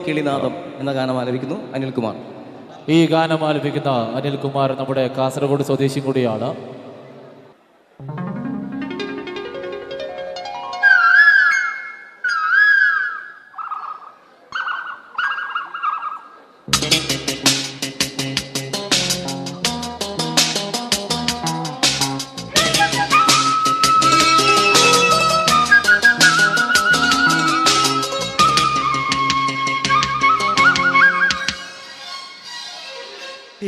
കിളിനാദം എന്ന ഗാനം ആലപിക്കുന്നു അനിൽകുമാർ. ഈ ഗാനം ആലപിക്കുന്ന അനിൽകുമാർ നമ്മുടെ കാസർഗോഡ് സ്വദേശി കൂടിയാണ്.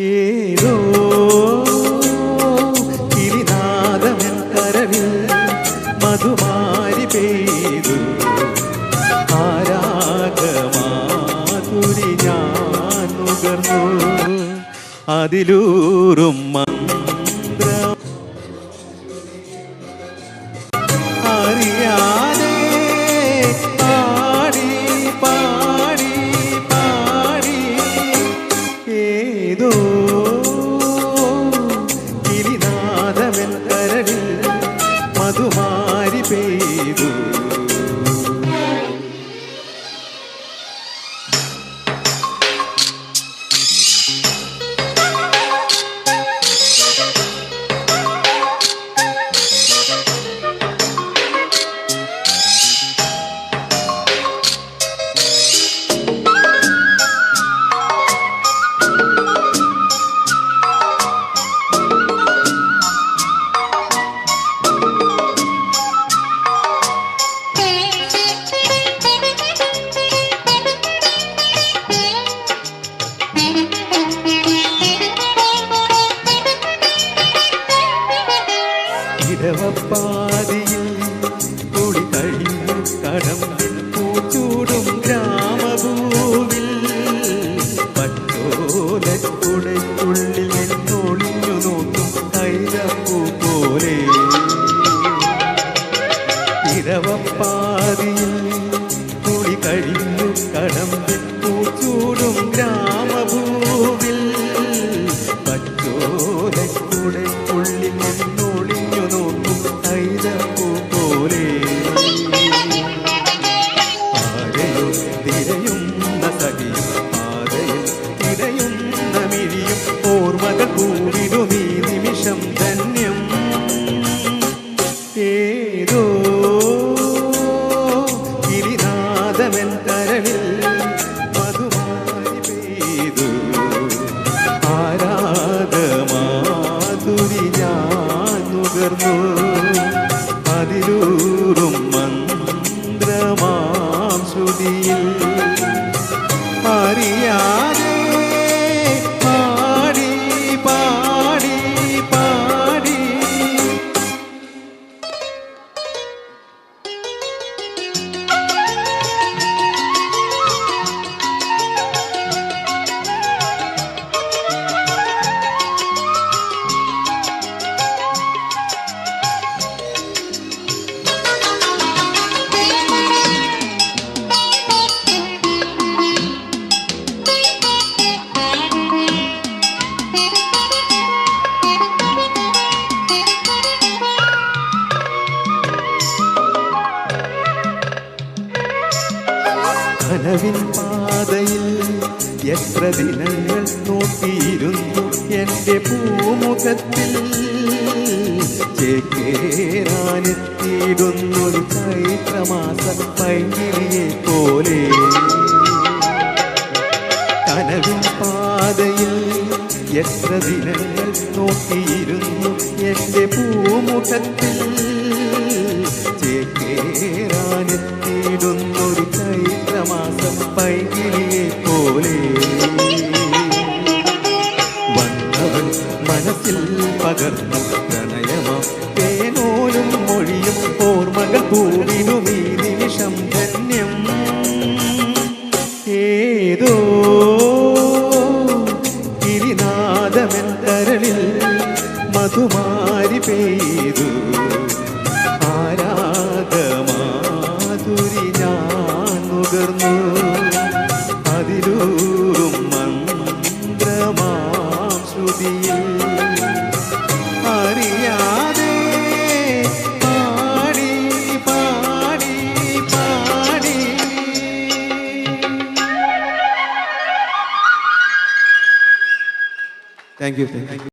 ഏതോ കിളിനാദമെൻ കരവിൽ മധുമാരി പെയ്തു ആരാഗമാധുരി ഞാൻ നുകർന്നു അതിലൂറും മന്ത്രം അറിയാതെ പാടി പാടി പാടി ഏതോ കിളിനാദമെൻ കരളിൽ മധുമാരി പെയ്തു ഇടവപ്പാതിയിൽ കൂടി കഴിഞ്ഞു കടമ്പിൽ പൂച്ചൂടും ഗ്രാമഭൂവിൽ പറ്റോലക്കുടയ്ക്കുള്ളിൽ നിന്നൊളിഞ്ഞു നോക്കും കൈതപ്പൂ പോലെ ഇടവപ്പാതിയിൽ കൂടി കഴിഞ്ഞു കടമ്പിൽ പൂച്ചൂടും ഗ്രാമഭൂവിൽ പറ്റോലക്കുടയ്ക്കുള്ളിൽ നിന്നൊളിഞ്ഞു നോക്കും കൈതപ്പൂ പോലെ ആരെയോ തിരയുന്ന സഖിയും ആരെയും തിരയുന്ന മിഴിയും ഓർമ്മകൾ പൂവിടും ഈ നിമിഷം ധന്യം ഏതോ കിളിനാദമെൻ കരളിൽ മധുമാരി പെയ്തു ആരാഗമാധുരി ഞാൻ നുകർന്നു അതിലൂറും മന്ത്രമാം ശ്രുതിയിൽ അറിയാതെ പാടി പാടി പാടി കനവിൻ പാതയിൽ എത്ര ദിനങ്ങൾ നോക്കിയിരുന്നു എൻ്റെ പൂമുഖത്തിൽ ചേക്കേറാനെത്തിയിടുന്നൊരു ചൈത്രമാസ പൈങ്കിളിയെ പോലെ കനവിൻ പാതയിൽ എത്ര ദിനങ്ങൾ നോക്കിയിരുന്നു എൻ്റെ പൂമുഖത്തിൽ ചേക്കേറാനെത്തിയിടുന്നൊരു ചൈത്രമാസം പൈങ്കിളിയെ പോലെ വന്നവൻ മനസ്സിൽ പകർന്നു പ്രണയമാം തേനോലും മൊഴിയും ഓർമ്മകൾ പൂവിനും ഈ നിമിഷം ധന്യം ഏതോ കിളിനാദമെൻ കരളിൽ മധുമാരി പെയ്തു ആരാഗമാധുരി ഞാൻ നുകർന്നു അതിലൂറും മന്ത്രമാം ശ്രുതിയിൽ അറിയാതെ പാടി പാടി പാടി താങ്ക് യു